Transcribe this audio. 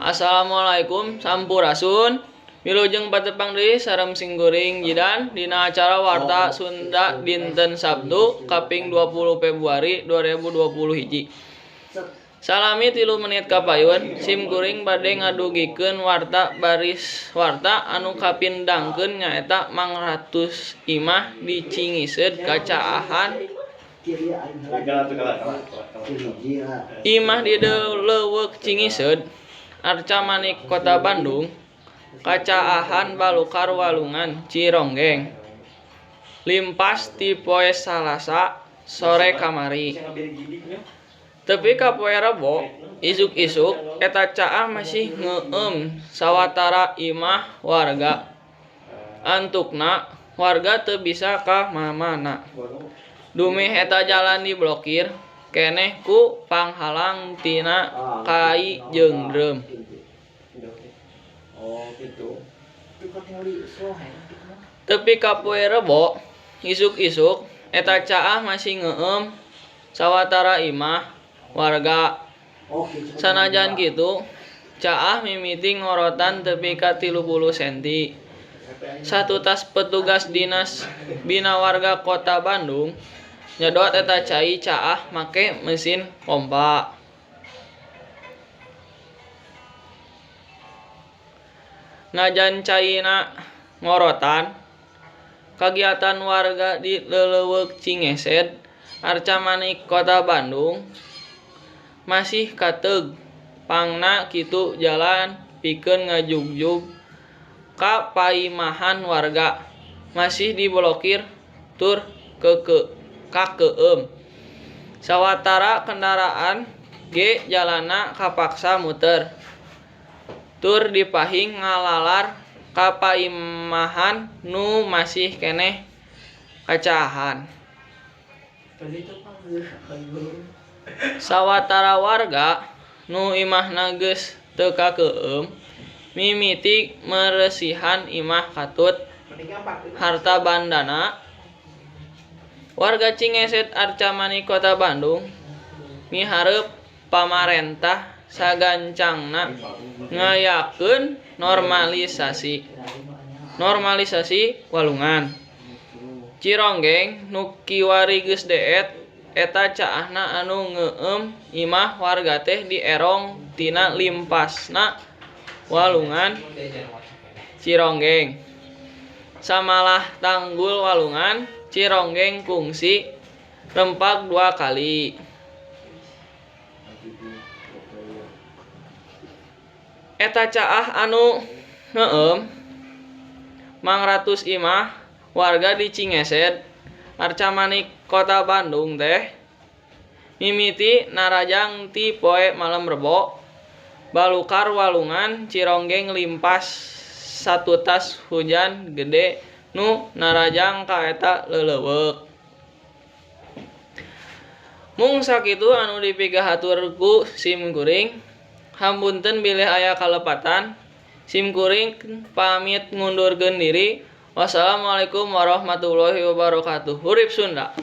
Assalamualaikum sampurasun. Wilujeng patepang deui sareng singguring jidan dina acara Warta Sunda dinten Sabtu kaping 20 Februari 2021. Salami 3 menit kapayun simkuring bade ngadugikeun warta baris warta anu kapindangkeun nyaeta Mangratus Imah di Cingiseud Kacaahan Imah di Leuweuk Cingiseud Arca Manik Kota Bandung Kacaahan Balukar Walungan Cironggeng limpas ti poe Salasa sore kamari. Tepi ka poe Rebo isuk-isuk eta caah masih ngeueum sawatara imah warga. Antukna warga teu bisa ka mana-mana. Dumeh eta jalan diblokir keneh ku panghalang tina kai jeung dreum. Tepi ka poe Rebo isuk-isuk eta caah masih ngeueum sawatara imah warga. Sanajan kitu caah mimiti ngorotan tepi ka 30 cm. Satu tas petugas dinas bina warga Kota Bandung nyedot eta cai caah make mesin pompa. Najan caina ngorotan, kagiatan warga di Leuweuk Cingiseud Arca Manik Kota Bandung masih kateug pangna kitu jalan pikeun ngajugjug ka paimahan warga masih diblokir tur keueum. Sawatara kendaraan ge jalanna kapaksa muter. Tur dipahing ngalalar ka paimahan nu masih keneh kacaahan. Sawatara warga nu imahna geus teu kakeueum mimiti meresihan imah katut harta bandana. Warga Cingiseud Arca Manik Kota Bandung mihareup pamarentah sagancangna ngayakeun normalisasi walungan. Cironggeng nu kiwari geus deet eta caahna anu ngeueum imah warga teh dierong tina limpasna walungan Cironggeng. Samalah tanggul walungan Cironggeng kungsi rempak 2 kali. Eta caah anu ngeueum Mangratus Imah warga di Cingiseud Arca Manik Kota Bandung teh mimiti narajang ti poe malem Rebo balukar walungan Cironggeng limpas satu tas hujan gede nu narajang ka eta Leuweuk. Mung sakitu anu dipigahatur ku simkuring. Hampunten bilih aya kalepatan. Simkuring pamit ngundurkeun diri. Wassalamualaikum warahmatullahi wabarakatuh. Hurip Sunda.